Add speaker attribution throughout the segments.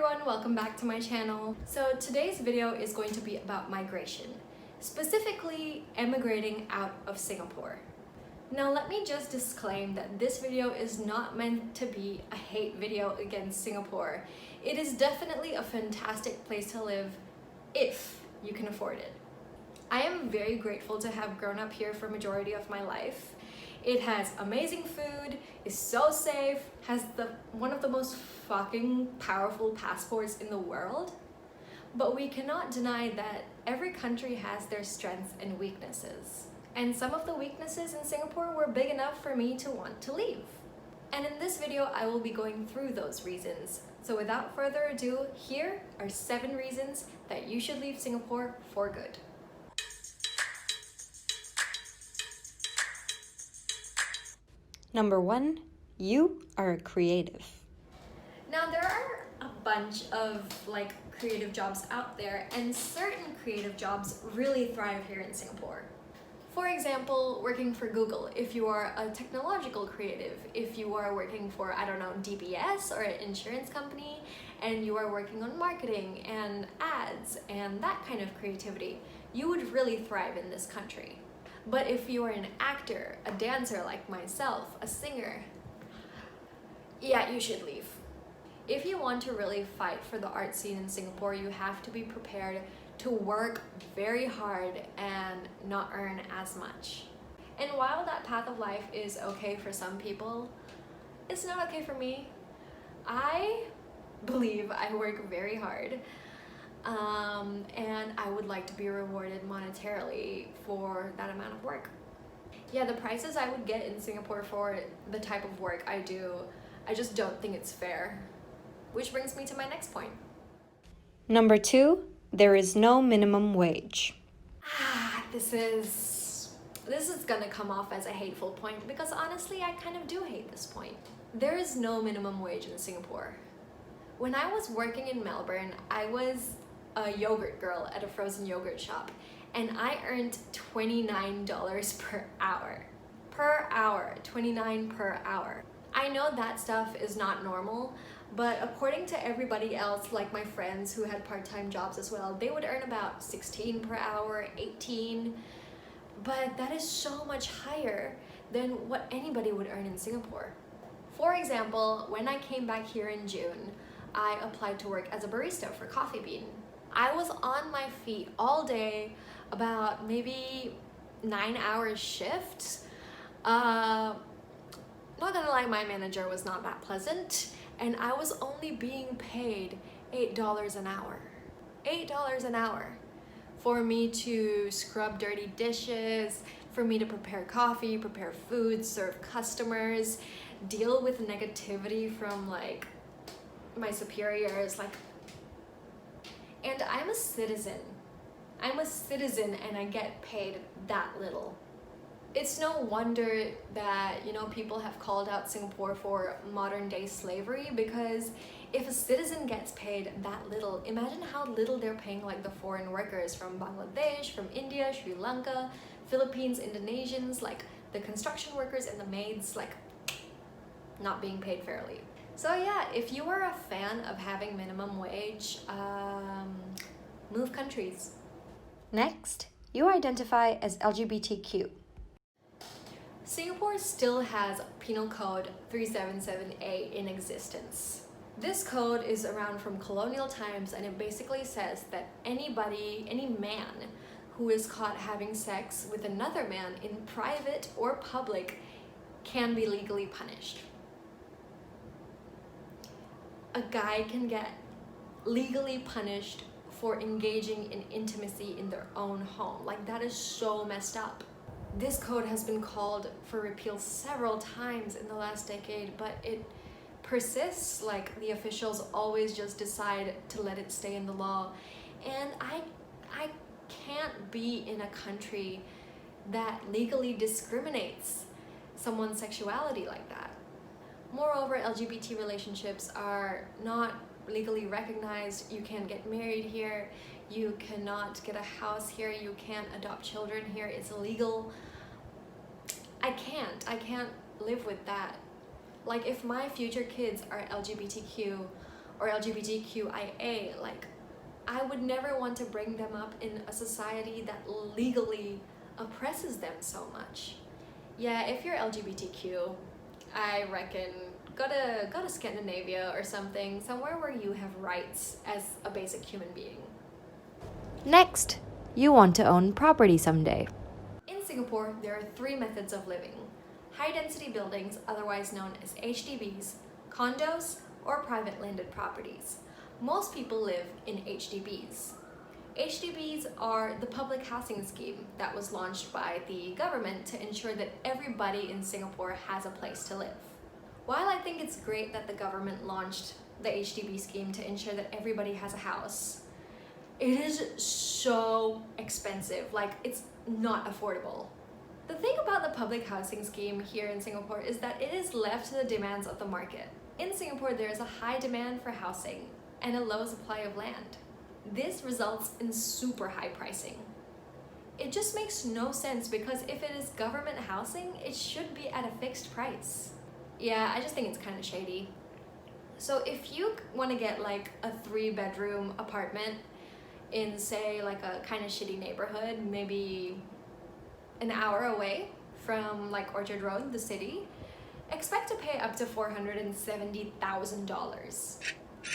Speaker 1: everyone, welcome back to my channel. So today's video is going to be about migration, specifically emigrating out of Singapore. Now let me just disclaim that this video is not meant to be a hate video against Singapore. It is definitely a fantastic place to live if you can afford it. I am very grateful to have grown up here for majority of my life. It has amazing food, is so safe, has one of the most fucking powerful passports in the world. But we cannot deny that every country has their strengths and weaknesses. And some of the weaknesses in Singapore were big enough for me to want to leave. And in this video, I will be going through those reasons. So without further ado, here are 7 reasons that you should leave Singapore for good.
Speaker 2: Number 1, you are a creative.
Speaker 1: Now there are a bunch of creative jobs out there, and certain creative jobs really thrive here in Singapore. For example, working for Google, if you are a technological creative, if you are working for, I don't know, DBS or an insurance company, and you are working on marketing and ads and that kind of creativity, you would really thrive in this country. But if you are an actor, a dancer like myself, a singer, yeah, you should leave. If you want to really fight for the art scene in Singapore, you have to be prepared to work very hard and not earn as much. And while that path of life is okay for some people, it's not okay for me. I believe I work very hard. And I would like to be rewarded monetarily for that amount of work. Yeah, the prices I would get in Singapore for the type of work I do, I just don't think it's fair. Which brings me to my next point.
Speaker 2: Number 2, there is no minimum wage.
Speaker 1: This is gonna come off as a hateful point because honestly, I kind of do hate this point. There is no minimum wage in Singapore. When I was working in Melbourne, I was a yogurt girl at a frozen yogurt shop, and I earned $29 per hour. Per hour, $29 per hour. I know that stuff is not normal, but according to everybody else, like my friends who had part-time jobs as well, they would earn about 16 per hour, 18, but that is so much higher than what anybody would earn in Singapore. For example, when I came back here in June, I applied to work as a barista for Coffee Bean. I was on my feet all day, about maybe 9-hour shifts. Not gonna lie, my manager was not that pleasant, and I was only being paid $8 an hour. $8 an hour for me to scrub dirty dishes, for me to prepare coffee, prepare food, serve customers, deal with negativity from my superiors, and I'm a citizen. I'm a citizen and I get paid that little. It's no wonder that, people have called out Singapore for modern day slavery, because if a citizen gets paid that little, imagine how little they're paying the foreign workers from Bangladesh, from India, Sri Lanka, Philippines, Indonesians, the construction workers and the maids, not being paid fairly. So yeah, if you are a fan of having minimum wage, move countries.
Speaker 2: Next, you identify as LGBTQ.
Speaker 1: Singapore still has Penal Code 377A in existence. This code is around from colonial times, and it basically says that any man who is caught having sex with another man in private or public can be legally punished. A guy can get legally punished for engaging in intimacy in their own home. That is so messed up. This code has been called for repeal several times in the last decade, but it persists. The officials always just decide to let it stay in the law. And I can't be in a country that legally discriminates someone's sexuality like that. Moreover, LGBT relationships are not legally recognized. You can't get married here. You cannot get a house here. You can't adopt children here. It's illegal. I can't live with that. If my future kids are LGBTQ, or LGBTQIA. Like, I would never want to bring them up in a society that legally oppresses them so much. Yeah, if you're LGBTQ, I reckon go to Scandinavia or something, somewhere where you have rights as a basic human being.
Speaker 2: Next, you want to own property someday.
Speaker 1: In Singapore, there are 3 methods of living: high-density buildings, otherwise known as HDBs, condos, or private landed properties. Most people live in HDBs. HDBs are the public housing scheme that was launched by the government to ensure that everybody in Singapore has a place to live. While I think it's great that the government launched the HDB scheme to ensure that everybody has a house, it is so expensive. Like, it's not affordable. The thing about the public housing scheme here in Singapore is that it is left to the demands of the market. In Singapore, there is a high demand for housing and a low supply of land. This results in super high pricing. It just makes no sense, because if it is government housing, it should be at a fixed price. Yeah, I just think it's kind of shady. So if you want to get like a 3-bedroom apartment in, say, like a kind of shitty neighborhood, maybe an hour away from like Orchard Road, the city, expect to pay up to $470,000.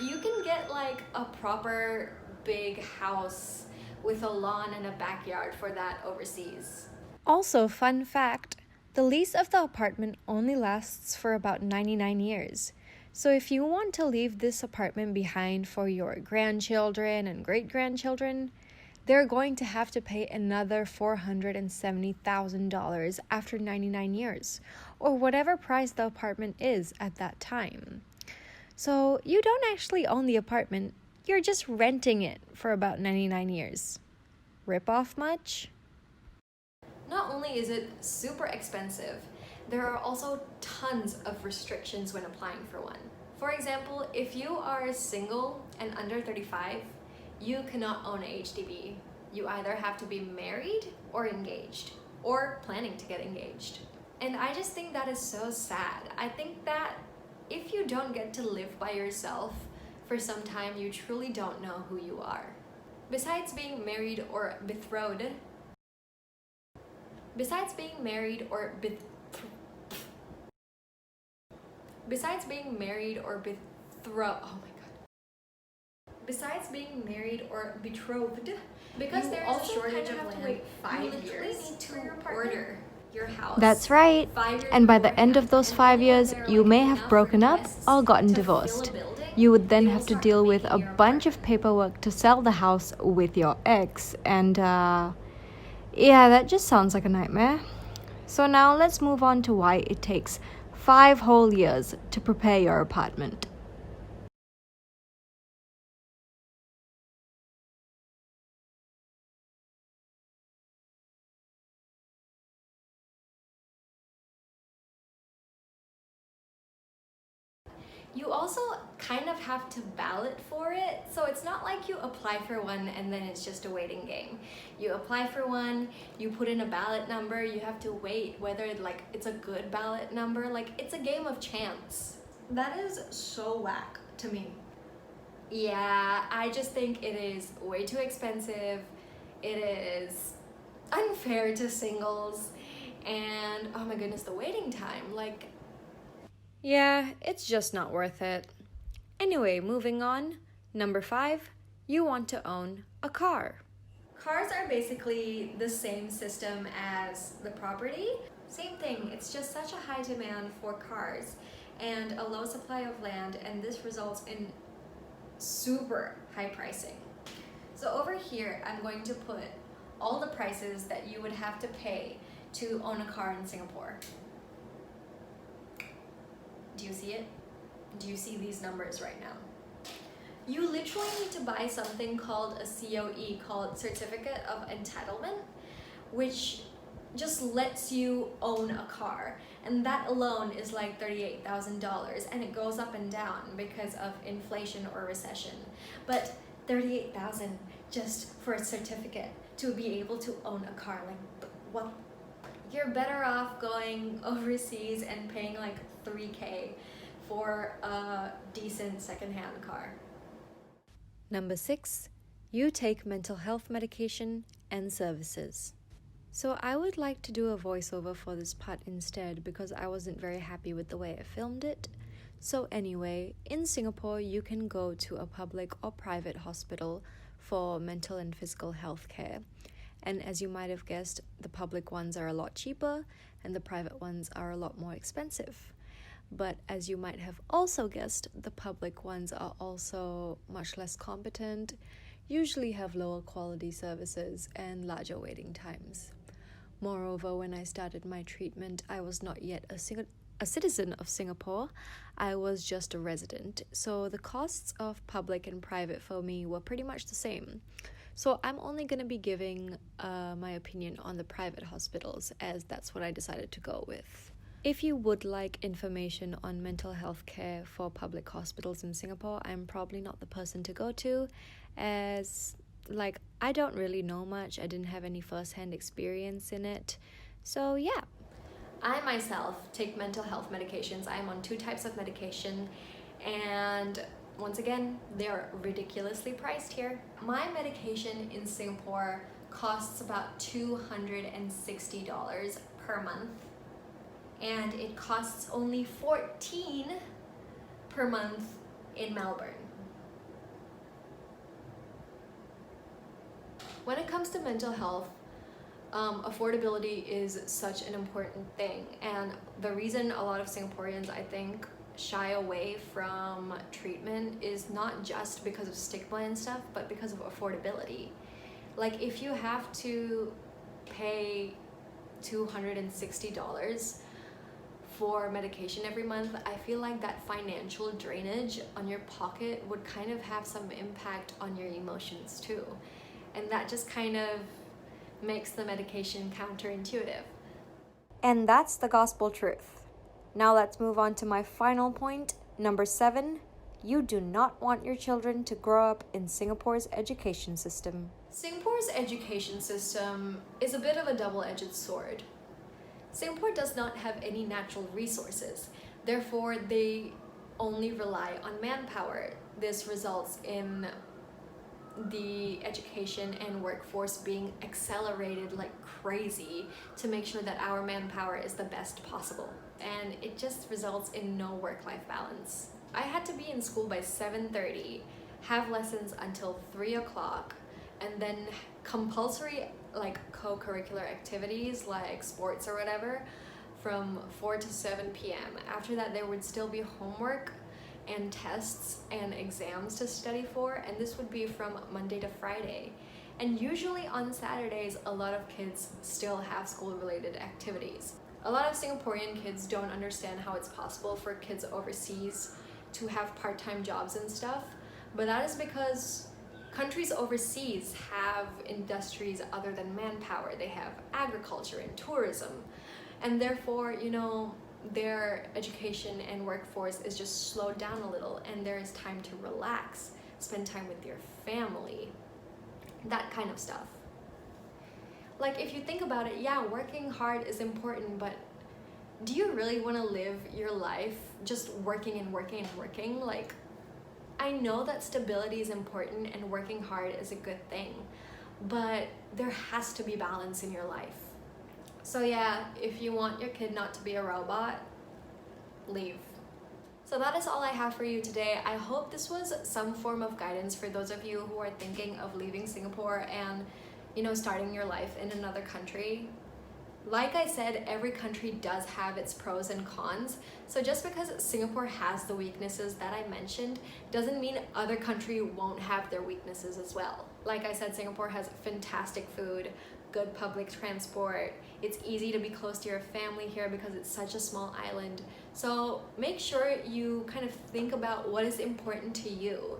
Speaker 1: You can get like a proper big house with a lawn and a backyard for that overseas.
Speaker 2: Also, fun fact, the lease of the apartment only lasts for about 99 years. So if you want to leave this apartment behind for your grandchildren and great-grandchildren, they're going to have to pay another $470,000 after 99 years, or whatever price the apartment is at that time. So you don't actually own the apartment, you're just renting it for about 99 years. Rip off much?
Speaker 1: Not only is it super expensive, there are also tons of restrictions when applying for one. For example, if you are single and under 35, you cannot own a HDB. You either have to be married or engaged, or planning to get engaged. And I just think that is so sad. I think that if you don't get to live by yourself for some time, you truly don't know who you are. Besides being married or betrothed, Besides being married or betrothed, Besides being married or betrothed, because there is a shortage of land, you literally need to order your house.
Speaker 2: That's right. And by the end of those 5 years, you may have broken up or gotten divorced. You would then have to deal with a bunch of paperwork to sell the house with your ex, and yeah, that just sounds like a nightmare. So now let's move on to why it takes 5 whole years to prepare your apartment.
Speaker 1: You also kind of have to ballot for it, so it's not like you apply for one and then it's just a waiting game. You apply for one, you put in a ballot number, you have to wait whether like it's a good ballot number. Like, it's a game of chance. That is so whack to me. Yeah, I just think it is way too expensive. It is unfair to singles, and oh my goodness, the waiting time, like,
Speaker 2: Yeah, it's just not worth it. Anyway, moving on. Number 5, you want to own a car.
Speaker 1: cars are basically the same system as the property. Same thing, it's just such a high demand for cars and a low supply of land, and this results in super high pricing. So over here, I'm going to put all the prices that you would have to pay to own a car in Singapore. Do you see it? Do you see these numbers right now? You literally need to buy something called a COE, called Certificate of Entitlement, which just lets you own a car. And that alone is like $38,000, and it goes up and down because of inflation or recession. But $38,000 just for a certificate to be able to own a car, like, what? You're better off going overseas and paying like $3K for a decent secondhand car.
Speaker 2: Number 6, you take mental health medication and services. So I would like to do a voiceover for this part instead because I wasn't very happy with the way I filmed it. So anyway, in Singapore, you can go to a public or private hospital for mental and physical health care. And as you might have guessed, the public ones are a lot cheaper and the private ones are a lot more expensive. But as you might have also guessed, the public ones are also much less competent, usually have lower quality services and larger waiting times. Moreover, when I started my treatment, I was not yet a citizen of Singapore. I was just a resident, so the costs of public and private for me were pretty much the same. So I'm only going to be giving my opinion on the private hospitals, as that's what I decided to go with. If you would like information on mental health care for public hospitals in Singapore, I'm probably not the person to go to, as I don't really know much. I didn't have any first-hand experience in it. So yeah.
Speaker 1: I myself take mental health medications. I'm on 2 types of medication, and once again, they're ridiculously priced here. My medication in Singapore costs about $260 per month, and it costs only $14 per month in Melbourne. When it comes to mental health, affordability is such an important thing, and the reason a lot of Singaporeans, I think, shy away from treatment is not just because of stigma and stuff, but because of affordability. Like, if you have to pay $260 for medication every month, I feel like that financial drainage on your pocket would kind of have some impact on your emotions too. And that just kind of makes the medication counterintuitive.
Speaker 2: And that's the gospel truth. Now let's move on to my final point, number 7. You do not want your children to grow up in Singapore's education system.
Speaker 1: Singapore's education system is a bit of a double-edged sword. Singapore does not have any natural resources, therefore they only rely on manpower. This results in the education and workforce being accelerated like crazy to make sure that our manpower is the best possible. And it just results in no work-life balance. I had to be in school by 7:30, have lessons until 3 o'clock, and then compulsory co-curricular activities like sports or whatever from 4 to 7 p.m. After that, there would still be homework and tests and exams to study for, and this would be from Monday to Friday. And usually on Saturdays, a lot of kids still have school-related activities. A lot of Singaporean kids don't understand how it's possible for kids overseas to have part-time jobs and stuff, but that is because countries overseas have industries other than manpower. They have agriculture and tourism, and therefore, their education and workforce is just slowed down a little, and there is time to relax, spend time with your family, that kind of stuff. Like, if you think about it, yeah, working hard is important, but do you really want to live your life just working and working and working? Like, I know that stability is important and working hard is a good thing, but there has to be balance in your life. So yeah, if you want your kid not to be a robot, leave. So that is all I have for you today. I hope this was some form of guidance for those of you who are thinking of leaving Singapore and, starting your life in another country. Like I said, every country does have its pros and cons. So just because Singapore has the weaknesses that I mentioned doesn't mean other countries won't have their weaknesses as well. Like I said, Singapore has fantastic food, good public transport. It's easy to be close to your family here because it's such a small island. So make sure you kind of think about what is important to you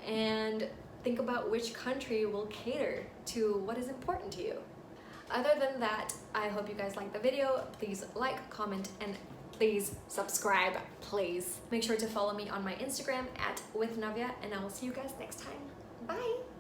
Speaker 1: and think about which country will cater to what is important to you. Other than that, I hope you guys liked the video. Please like, comment, and please subscribe, please. Make sure to follow me on my Instagram @withnavya, and I will see you guys next time. Bye!